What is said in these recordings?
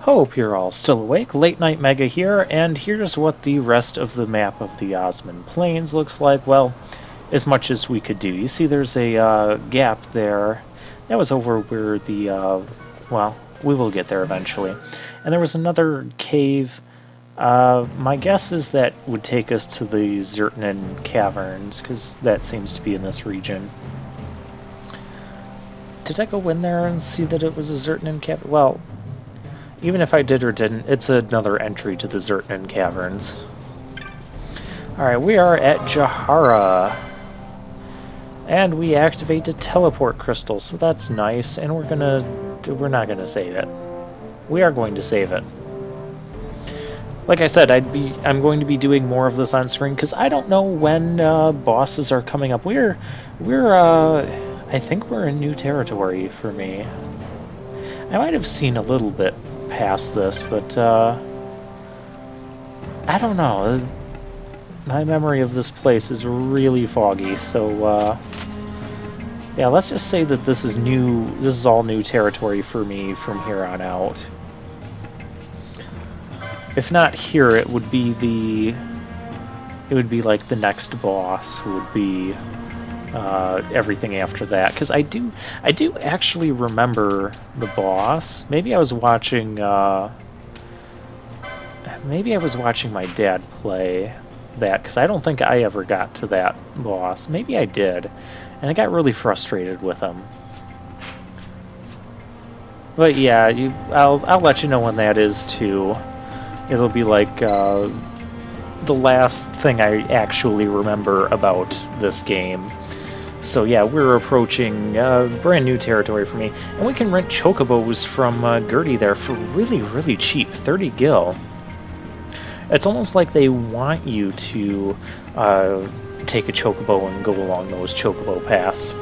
Hope you're all still awake. Late Night Mega here, and here's what the rest of the map of the Osman Plains looks like. Well, as much as we could do. You see there's a gap there. That was over where the, well, we will get there eventually. And there was another cave. My guess is that would take us to the XII Caverns, because that seems to be in this region. Did I go in there and see that it was a XII Cavern? Well, even if I did or didn't, it's another entry to the XII Caverns. Alright, we are at Jahara. And we activate a teleport crystal, so that's nice, and we're not gonna save it. We are going to save it. Like I said, I'm going to be doing more of this on screen, because I don't know when bosses are coming up. I think we're in new territory for me. I might have seen a little bit past this, but I don't know. My memory of this place is really foggy, so yeah, let's just say that this is new. This is all new territory for me from here on out. If not here, it would be like the next boss would be everything after that, because I do actually remember the boss. Maybe I was watching my dad play that, because I don't think I ever got to that boss. Maybe I did, and I got really frustrated with him. But yeah, I'll let you know when that is too. It'll be like the last thing I actually remember about this game. So yeah, we're approaching brand new territory for me, and we can rent Chocobos from Gertie there for really, really cheap, 30 gil. It's almost like they want you to take a Chocobo and go along those Chocobo paths.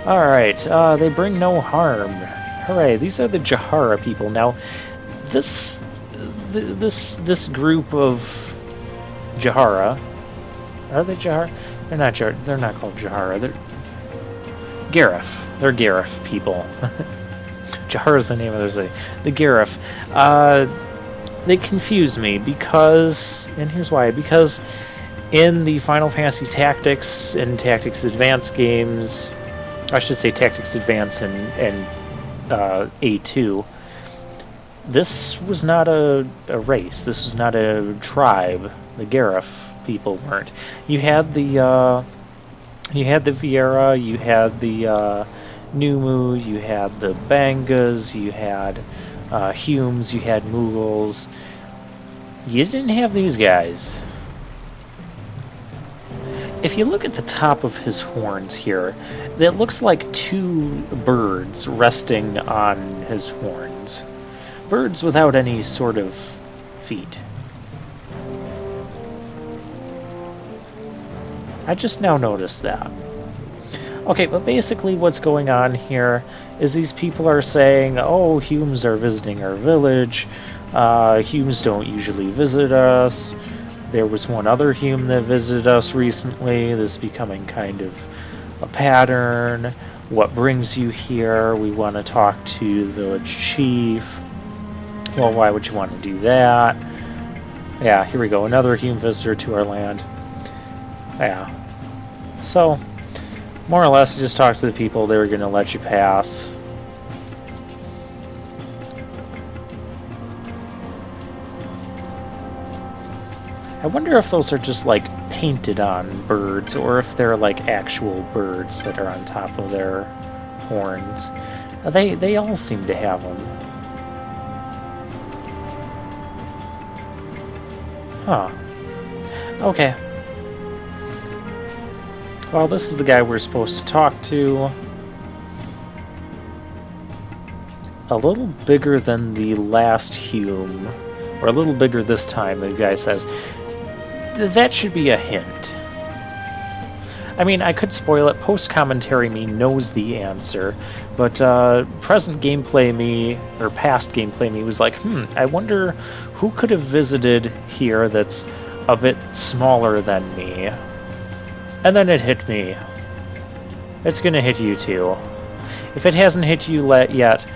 Alright, they bring no harm. Hooray, these are the Jahara people. Now, this group of Jahara, are they Jahara? They're not called Jahara. They're Garif. They're Garif people. Jahara is the name of their city. The Garif. They confuse me because, and here's why, because in the Final Fantasy Tactics and Tactics Advance games, I should say Tactics Advance and A2, this was not a race. This was not a tribe. The Garif people weren't. You had the Viera, you had the Numu, you had the Bangas, you had Humes, you had Mughals. You didn't have these guys. If you look at the top of his horns here, that looks like two birds resting on his horns. Birds without any sort of feet. I just now noticed that. Okay, but basically what's going on here is these people are saying, oh, Humes are visiting our village. Humes don't usually visit us. There was one other Hume that visited us recently. This is becoming kind of a pattern. What brings you here? We want to talk to the village chief. Well, why would you want to do that? Yeah, here we go. Another Hume visitor to our land. Yeah. So, more or less, just talk to the people. They were going to let you pass. I wonder if those are just, like, painted on birds, or if they're, like, actual birds that are on top of their horns. They all seem to have them. Huh. Okay. Well, this is the guy we're supposed to talk to. A little bigger than the last Hume, or a little bigger this time, the guy says. That should be a hint. I mean, I could spoil it. Post-commentary me knows the answer, but present gameplay me, or past gameplay me, was like, I wonder who could have visited here that's a bit smaller than me. And then it hit me. It's gonna hit you too. If it hasn't hit you yet,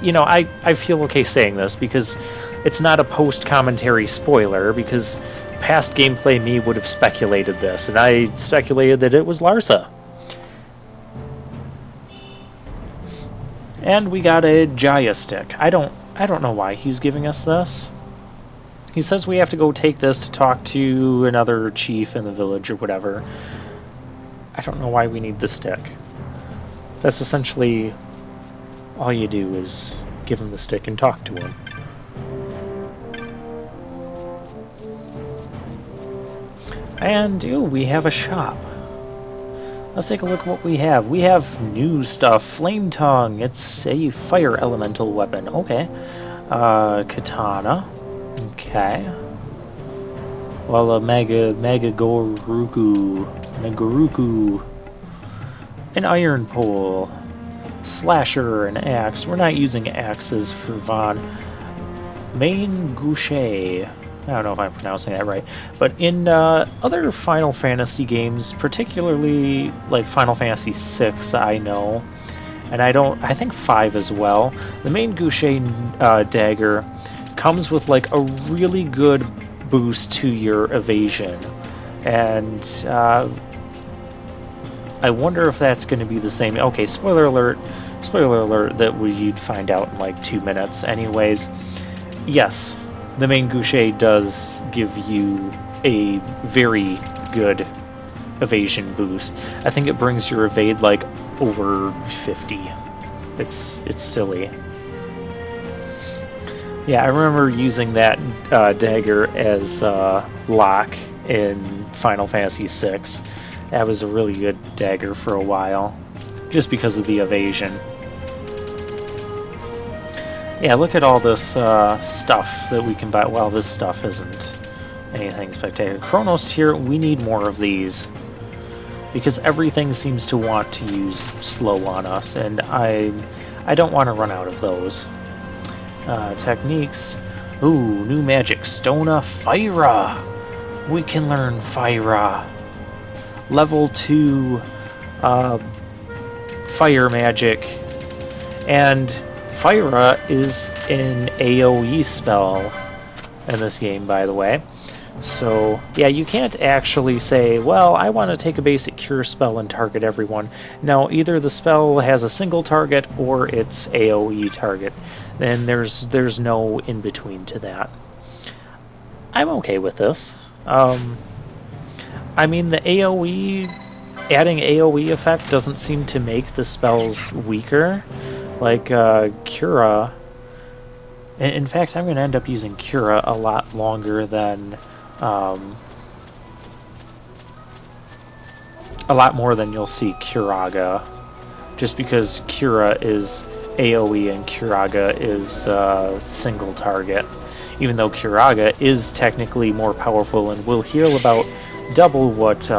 you know, I feel okay saying this because it's not a post-commentary spoiler, because past gameplay me would have speculated this, and I speculated that it was Larsa. And we got a Jaya stick. I don't know why he's giving us this. He says we have to go take this to talk to another chief in the village or whatever. I don't know why we need the stick. That's essentially all you do, is give him the stick and talk to him. And, ooh, we have a shop. Let's take a look at what we have. We have new stuff. Flame Tongue. It's a fire elemental weapon. Okay. Katana. Okay. Well, a Megaruku. An iron pole. Slasher, an axe. We're not using axes for Vaughn. Main Goucher. I don't know if I'm pronouncing that right, but in other Final Fantasy games, particularly like Final Fantasy VI, I know, and I think 5 as well, the main Goucher dagger comes with like a really good boost to your evasion, and I wonder if that's going to be the same. Okay, spoiler alert that you'd find out in like 2 minutes. Anyways, yes. The main Goucher does give you a very good evasion boost. I think it brings your evade like over 50. It's silly. Yeah, I remember using that dagger as lock in Final Fantasy VI. That was a really good dagger for a while, just because of the evasion. Yeah, look at all this stuff that we can buy. Well, this stuff isn't anything spectacular. Chronos here, we need more of these, because everything seems to want to use slow on us, and I don't want to run out of those. Techniques. Ooh, new magic. Stona Fyra. We can learn Fyra. Level 2 fire magic. And Fyra is an AoE spell in this game, by the way. So, yeah, you can't actually say, well, I want to take a basic cure spell and target everyone. No, either the spell has a single target or it's AoE target. Then there's no in-between to that. I'm okay with this. I mean, the adding AoE effect doesn't seem to make the spells weaker. Like, Cura. In fact, I'm going to end up using Cura a lot longer than... a lot more than you'll see Curaga. Just because Cura is AoE and Curaga is single target. Even though Curaga is technically more powerful and will heal about double what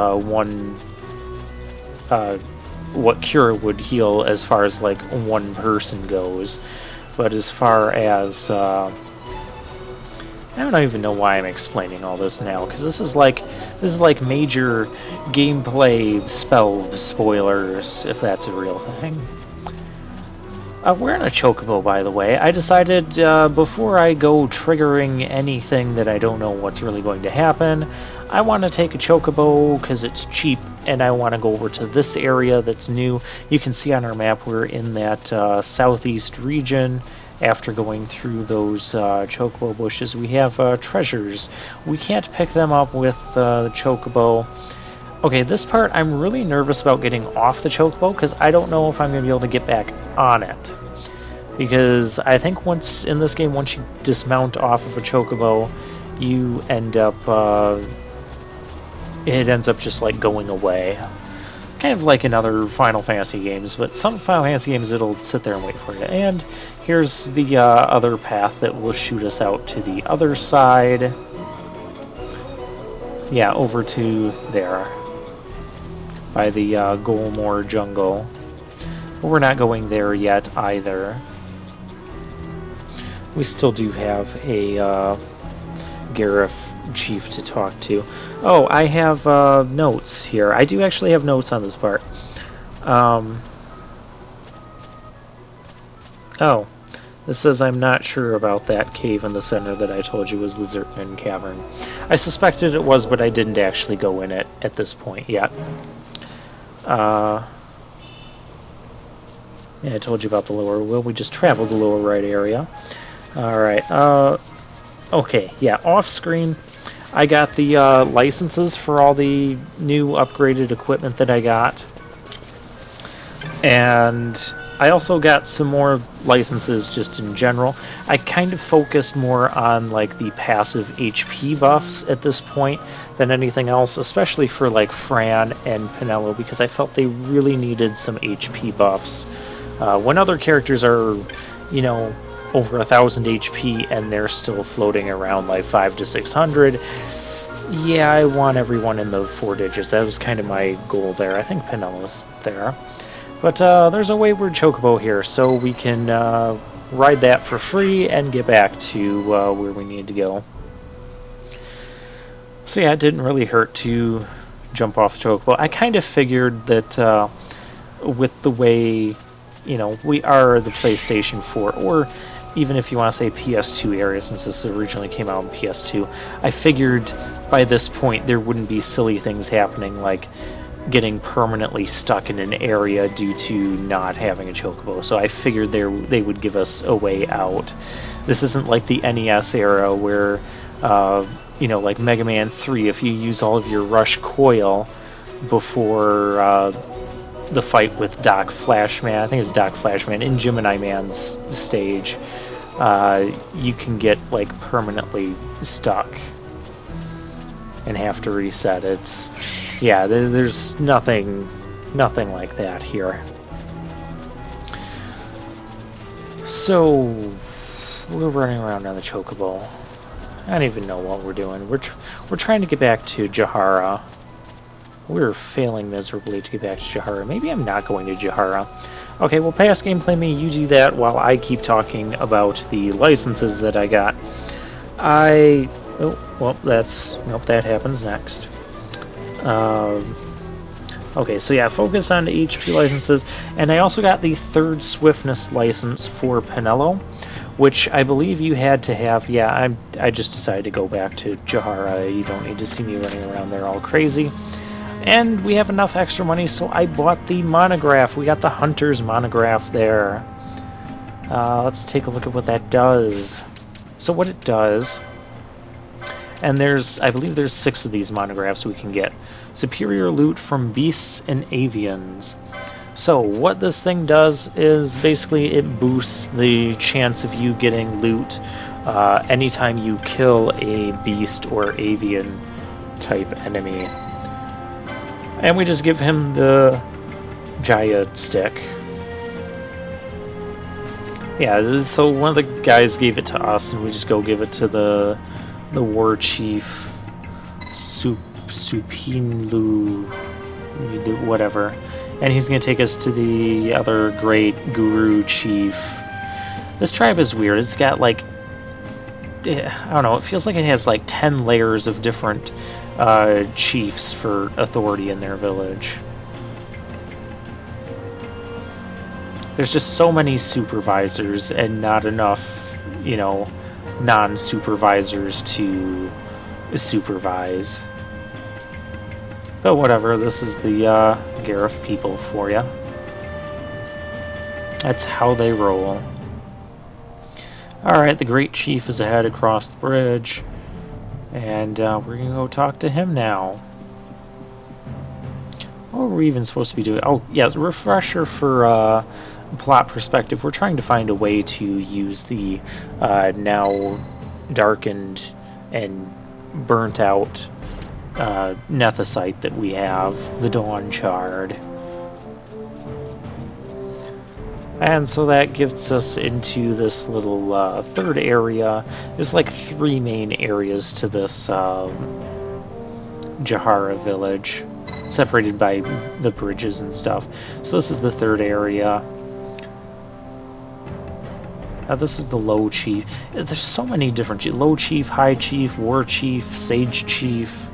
what Cura would heal as far as like one person goes. But as far as I don't even know why I'm explaining all this now, because this is like major gameplay spell spoilers, if that's a real thing. We're in a Chocobo, by the way. I decided before I go triggering anything that I don't know what's really going to happen, I want to take a Chocobo because it's cheap, and I want to go over to this area that's new. You can see on our map we're in that southeast region. After going through those Chocobo bushes, we have treasures. We can't pick them up with the Chocobo. Okay, this part I'm really nervous about getting off the Chocobo because I don't know if I'm going to be able to get back on it. Because I think once in this game, once you dismount off of a Chocobo, you end up, it ends up just like going away. Kind of like in other Final Fantasy games, but some Final Fantasy games it'll sit there and wait for you. And here's the other path that will shoot us out to the other side. Yeah, over to there. By the Golmore Jungle. But we're not going there yet either. We still do have a Gareth chief to talk to. Oh, I have notes here. I do actually have notes on this part. Oh, this says I'm not sure about that cave in the center that I told you was the Zertman Cavern. I suspected it was, but I didn't actually go in it at this point yet. Yeah, I told you about the lower. Well, we just traveled the lower right area. Alright, okay, yeah, off screen, I got the licenses for all the new upgraded equipment that I got. And I also got some more licenses just in general. I kind of focused more on like the passive HP buffs at this point than anything else, especially for like Fran and Pinello, because I felt they really needed some HP buffs. When other characters are, you know, over 1,000 HP and they're still floating around like 500 to 600, yeah, I want everyone in the 4 digits. That was kind of my goal there. I think Pinello's there. But there's a wayward Chocobo here, so we can ride that for free and get back to where we need to go. So yeah, it didn't really hurt to jump off Chocobo. I kind of figured that with the way, you know, we are the PlayStation 4, or even if you want to say PS2 area, since this originally came out on PS2, I figured by this point there wouldn't be silly things happening like getting permanently stuck in an area due to not having a Chocobo. So I figured they would give us a way out. This isn't like the NES era where, you know, like Mega Man 3, if you use all of your Rush Coil before the fight with Doc Flashman, I think it's Doc Flashman, in Gemini Man's stage, you can get like permanently stuck and have to reset. It's, yeah, there's nothing like that here. So we're running around on the Chocobo. I don't even know what we're doing. We're trying to get back to Jahara. We're failing miserably to get back to Jahara. Maybe I'm not going to Jahara. Okay, well, past gameplay me, you do that while I keep talking about the licenses that I got. Oh, well, nope, that happens next. Okay, so yeah, focus on the HP licenses, and I also got the 3rd Swiftness license for Pinello, which I believe you had to have. Yeah, I just decided to go back to Jahara. You don't need to see me running around there all crazy. And we have enough extra money, so I bought the monograph. We got the Hunter's monograph there. Let's take a look at what that does. So what it does, and I believe there's 6 of these monographs we can get. Superior loot from beasts and avians. So what this thing does is basically it boosts the chance of you getting loot anytime you kill a beast or avian type enemy. And we just give him the Jaya stick. Yeah, so one of the guys gave it to us, and we just go give it to the war chief, Supinlu, whatever. And he's going to take us to the other great guru chief. This tribe is weird. It's got like, I don't know, it feels like it has like 10 layers of different chiefs for authority in their village. There's just so many supervisors and not enough, you know, non-supervisors to supervise. But whatever, this is the Garif people for you. That's how they roll. Alright, the Great Chief is ahead across the bridge. And we're going to go talk to him now. What were we even supposed to be doing? Oh, yeah, refresher for plot perspective. We're trying to find a way to use the now darkened and burnt out nethicite that we have, the Dawn Shard. And so that gets us into this little 3rd area. There's like 3 main areas to this Jahara village, separated by the bridges and stuff. So this is the 3rd area. This is the Low Chief. There's so many different Low Chief, High Chief, War Chief, Sage Chief.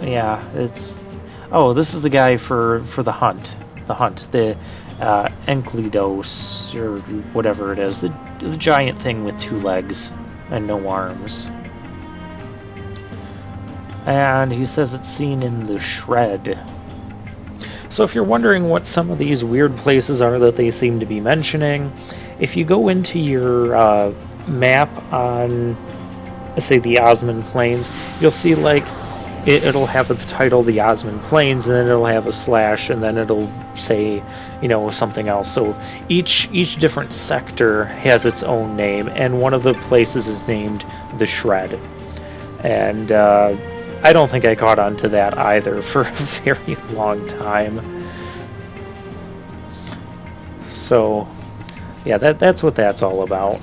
Yeah, it's... Oh, this is the guy for the hunt. the hunt, the Enceladus, or whatever it is, the giant thing with 2 legs and no arms. And he says it's seen in the Shred. So if you're wondering what some of these weird places are that they seem to be mentioning, if you go into your map on, say, the Osmond Plains, you'll see, like, it'll have the title the Osmond Plains, and then it'll have a slash, and then it'll say, you know, something else. So each different sector has its own name, and one of the places is named the Shred. And I don't think I caught on to that either for a very long time. So, yeah, that's what that's all about.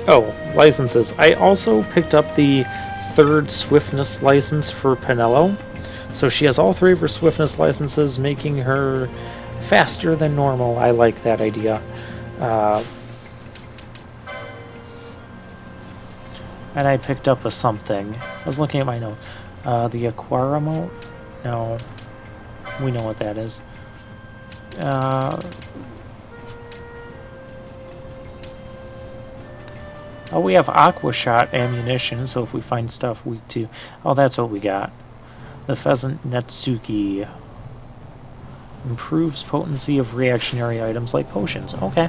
Oh, licenses. I also picked up the 3rd Swiftness license for Penelo. So she has all 3 of her Swiftness licenses, making her faster than normal. I like that idea. And I picked up a something. I was looking at my note. The Aquarimote? No. We know what that is. Oh, we have Aqua Shot ammunition, so if we find stuff weak to... Oh, that's what we got. The Pheasant Netsuki. Improves potency of reactionary items like potions. Okay.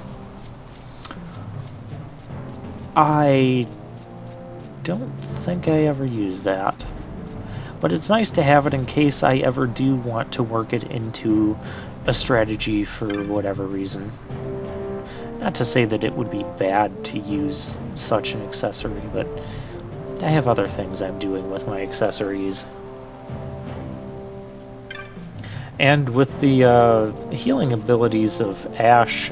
I don't think I ever used that. But it's nice to have it in case I ever do want to work it into a strategy for whatever reason. Not to say that it would be bad to use such an accessory, but I have other things I'm doing with my accessories. And with the healing abilities of Ash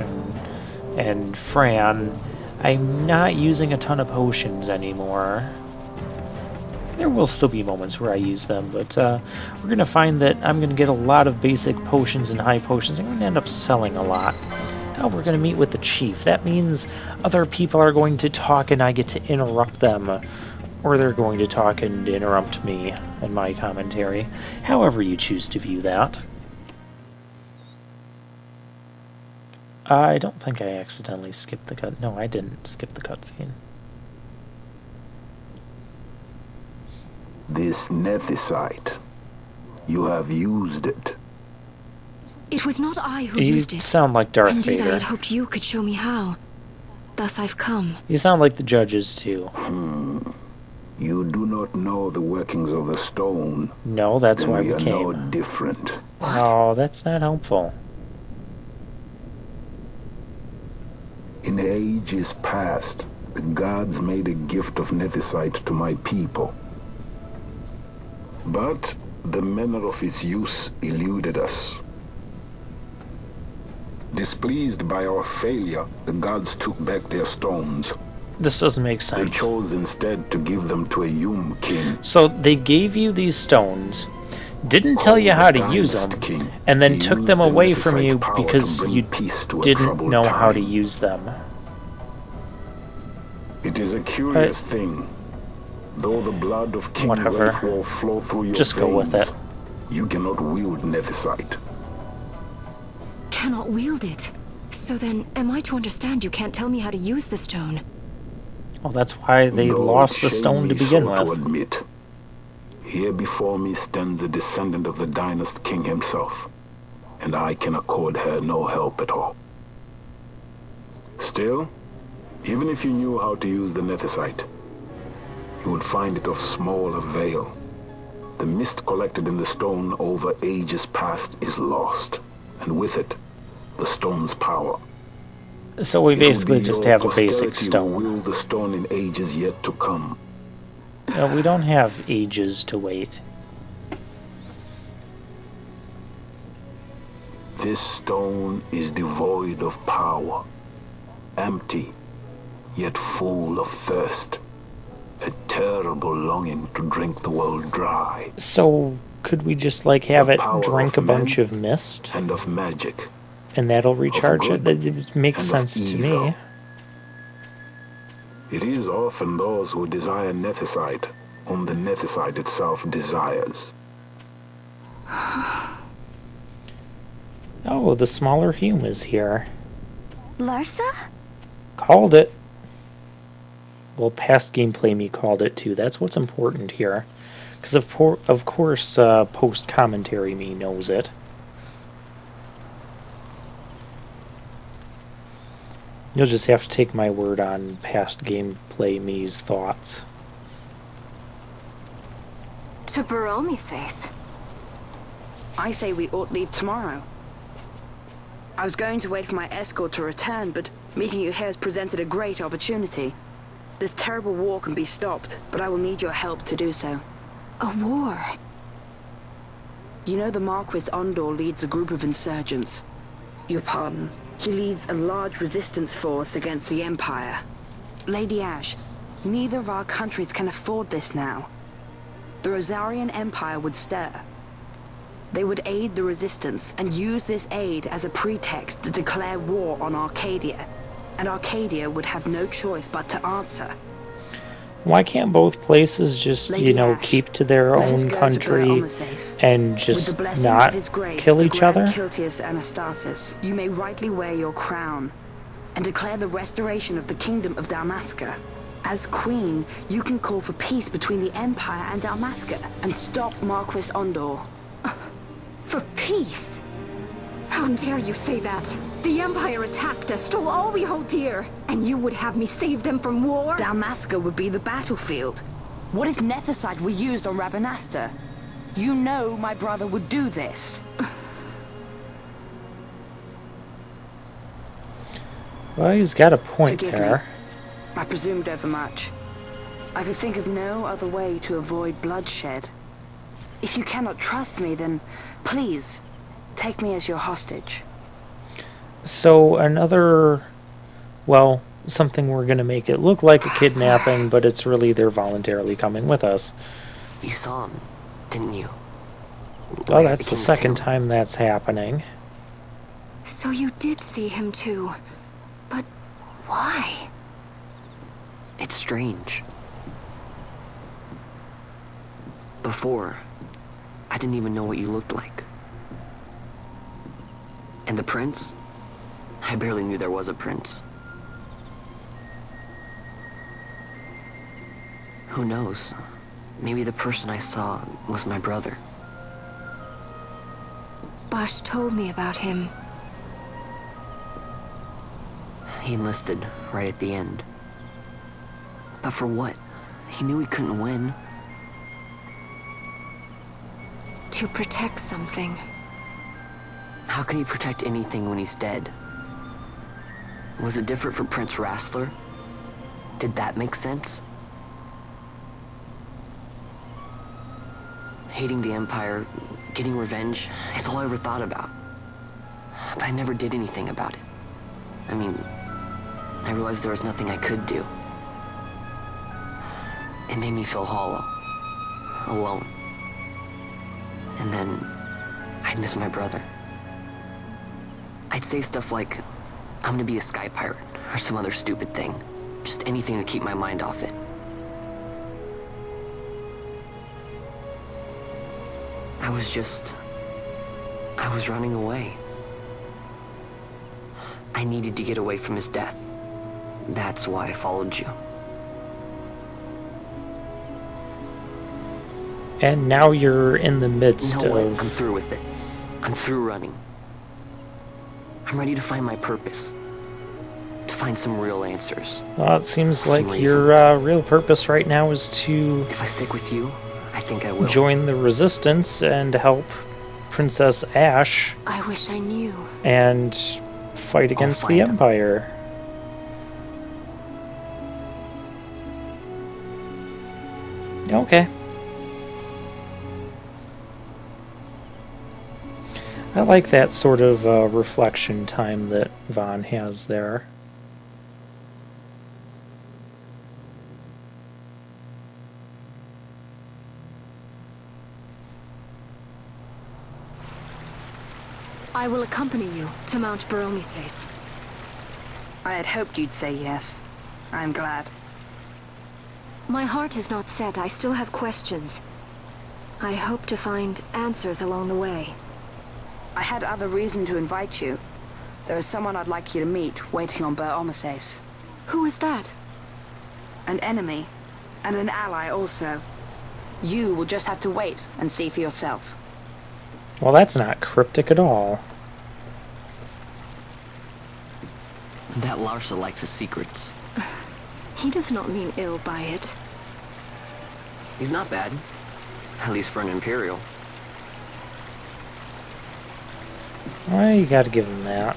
and Fran, I'm not using a ton of potions anymore. There will still be moments where I use them, but we're going to find that I'm going to get a lot of basic potions and high potions. I'm going to end up selling a lot. Now we're going to meet with the chief. That means other people are going to talk and I get to interrupt them. Or they're going to talk and interrupt me in my commentary. However you choose to view that. I don't think I accidentally skipped the cut. No, I didn't skip the cutscene. This nethicite. You have used it. It was not I who You used it. sound like Darth Indeed, Vader. I had hoped you could show me how. Thus I've come. You sound like the judges, too. You do not know the workings of the stone. No, that's Then why we we are came. no different. Oh, that's not helpful. In ages past, the gods made a gift of nethicite to my people. But the manner of its use eluded us. Displeased by our failure, the gods took back their stones. This doesn't make They sense. chose instead to give them to a Yum king. So they gave you these stones, didn't tell you how to use them, and then took them away from you because you didn't know how to use them. It is a curious thing. Though the blood of King Whatever. Wraith will flow through your Just veins, go with it. you cannot wield nethicite. Cannot wield it. So then, am I to understand you can't tell me how to use the stone? Well, that's why they Though lost it the shame stone to me begin so to with. admit, here before me stands a descendant of the dynast king himself, and I can accord her no help at all. Still, even if you knew how to use the nethicite, you would find it of small avail. The mist collected in the stone over ages past is lost, and with it, the stone's power. So we It will basically be just your have a basic posterity who stone. wield the stone in ages yet to come. We don't have ages to wait. This stone is devoid of power, empty, yet full of thirst. A terrible longing to drink the world dry. So could we just like have The it power drink of a bunch men of mist, and of magic. and that'll recharge it? good It makes and of sense to evil. me. It is often those who desire nethicite whom the nethicite itself desires. Oh, the smaller Hume is here. Larsa? Called it. Well, past gameplay me called it too. That's what's important here. Because of course, post-commentary me knows it. You'll just have to take my word on past gameplay me's thoughts. To Baromi says. I say we ought leave tomorrow. I was going to wait for my escort to return, but meeting you here has presented a great opportunity. This terrible war can be stopped, but I will need your help to do so. A war? You know the Marquis Ondor leads a group of insurgents. Your pardon. He leads a large resistance force against the Empire. Lady Ash, neither of our countries can afford this now. The Rosarian Empire would stir. They would aid the resistance and use this aid as a pretext to declare war on Arcadia. And Arcadia would have no choice but to answer. Why can't both places just, Lady Ash, keep to their own country and just not kill each other? Kiltius Anastasis, you may rightly wear your crown and declare the restoration of the Kingdom of Dalmasca. As Queen, you can call for peace between the Empire and Dalmasca and stop Marquis Ondor. For peace? How dare you say that? The Empire attacked us, stole all we hold dear, and you would have me save them from war? Dalmasca would be the battlefield. What if Nethicite were used on Rabanasta? You know my brother would do this. Well, he's got a point Forgive there. me. I presumed overmuch. I could think of no other way to avoid bloodshed. If you cannot trust me, then please, take me as your hostage. So another, well, something we're going to make it look like a kidnapping, but it's really they're voluntarily coming with us. You saw him, didn't you? Well, that's the second time that's happening. So you did see him too. But why? It's strange. Before, I didn't even know what you looked like. And the prince? I barely knew there was a prince. Who knows? Maybe the person I saw was my brother. Bosch told me about him. He enlisted right at the end. But for what? He knew he couldn't win. To protect something. How can he protect anything when he's dead? Was it different for Prince Rassler? Did that make sense? Hating the Empire, getting revenge, it's all I ever thought about. But I never did anything about it. I mean, I realized there was nothing I could do. It made me feel hollow, alone. And then, I'd miss my brother. I'd say stuff like, I'm gonna be a sky pirate, or some other stupid thing. Just anything to keep my mind off it. I was running away. I needed to get away from his death. That's why I followed you. And now you're in the midst You know what? of... I'm through with it. I'm through running. I'm ready to find my purpose. To find some real answers. Well, it seems Some like your real purpose right now is to If I stick with you, I think I will. join the Resistance and help Princess Ash I wish I knew. and fight against the find him. Empire. Okay. I like that sort of reflection time that Vaughn has there. I will accompany you to Mount Baromises. I had hoped you'd say yes. I'm glad. My heart is not set. I still have questions. I hope to find answers along the way. I had other reason to invite you. There is someone I'd like you to meet, waiting on Ber Omises. Who is that? An enemy, and an ally also. You will just have to wait and see for yourself. Well, that's not cryptic at all. That Larsa likes his secrets. He does not mean ill by it. He's not bad. At least for an Imperial. Well, you gotta give him that.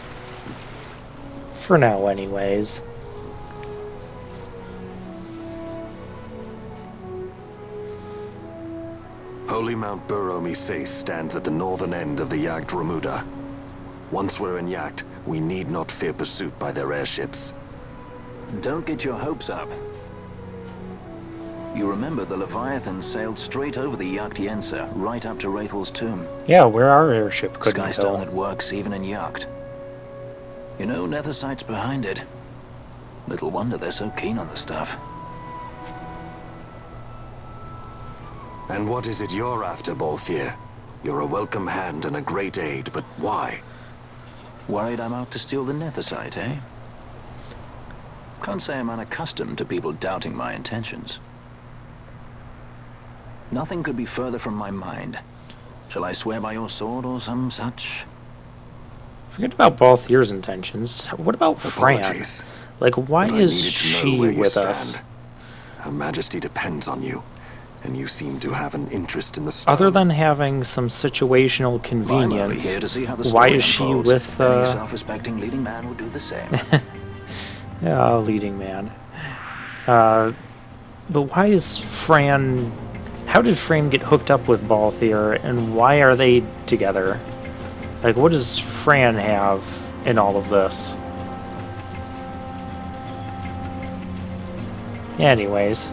For now, anyways. Holy Mount Ber Omises stands at the northern end of the Jagd Remuda. Once we're in Jagd, we need not fear pursuit by their airships. Don't get your hopes up. You remember the Leviathan sailed straight over the XII, right up to Wraithel's tomb. Yeah, where our airship couldn't Skystone go. that works even in Jagd. You know, Nethersight's behind it. Little wonder they're so keen on the stuff. And what is it you're after, Balthier? You're a welcome hand and a great aid, but why? Worried I'm out to steal the Nethersight, eh? Can't say I'm unaccustomed to people doubting my intentions. Nothing could be further from my mind. Shall I swear by your sword or some such? Forget about Balthier's intentions. What about Fran? Apologies, Like, why but I is needed to know she where you with us? stand. Her Majesty depends on you, and you seem to have an interest in the stone. Other than having some situational I'm only convenience, here to see how the why story is she unfolds. with, Any self-respecting leading man would do the same. yeah, leading man. But why is Fran... How did Fran get hooked up with Balthier, and why are they together? Like, what does Fran have in all of this? Anyways.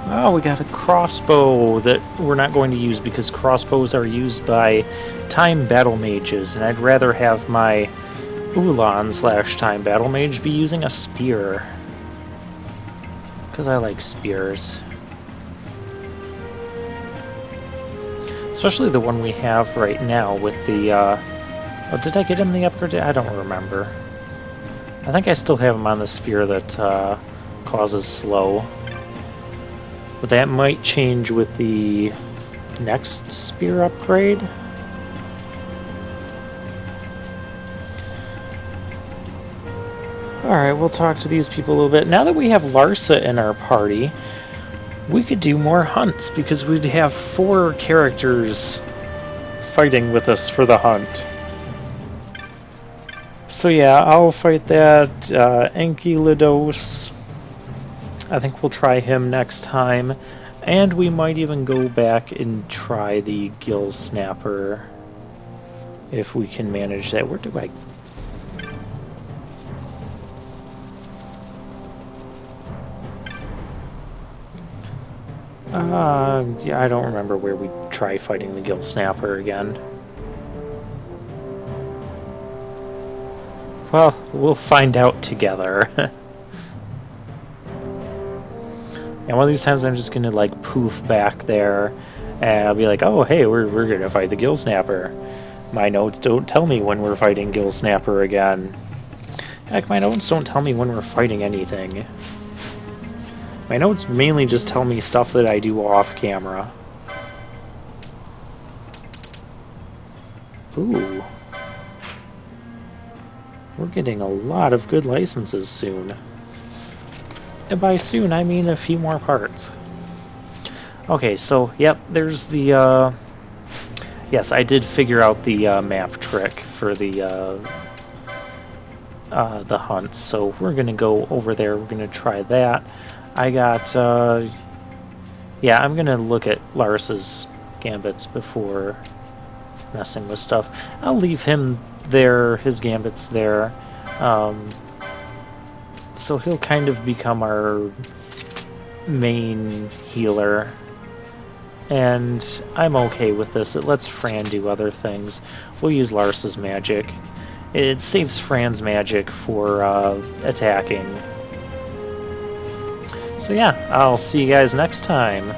Oh, we got a crossbow that we're not going to use because crossbows are used by time battle mages, and I'd rather have my Ulan/time battle mage be using a spear. Because I like spears. Especially the one we have right now with the, oh, did I get him the upgrade? I don't remember. I think I still have him on the spear that causes slow. But that might change with the next spear upgrade. Alright, we'll talk to these people a little bit. Now that we have Larsa in our party, we could do more hunts, because we'd have 4 characters fighting with us for the hunt. So yeah, I'll fight that Enkilados. I think we'll try him next time. And we might even go back and try the Gill Snapper, if we can manage that. Where do I... yeah, I don't remember where we try fighting the Gill Snapper again. Well, we'll find out together. And one of these times I'm just gonna like poof back there and I'll be like, oh hey, we're gonna fight the Gill Snapper. My notes don't tell me when we're fighting Gill Snapper again. Heck, my notes don't tell me when we're fighting anything. My notes mainly just tell me stuff that I do off camera. Ooh. We're getting a lot of good licenses soon. And by soon, I mean a few more parts. Okay, so, yep, there's the, yes, I did figure out the, map trick for the hunt, so we're gonna go over there, we're gonna try that. I got, yeah, I'm gonna look at Larsa's gambits before messing with stuff. I'll leave him there, his gambits there. So he'll kind of become our main healer. And I'm okay with this. It lets Fran do other things. We'll use Larsa's magic. It saves Fran's magic for attacking. So yeah, I'll see you guys next time.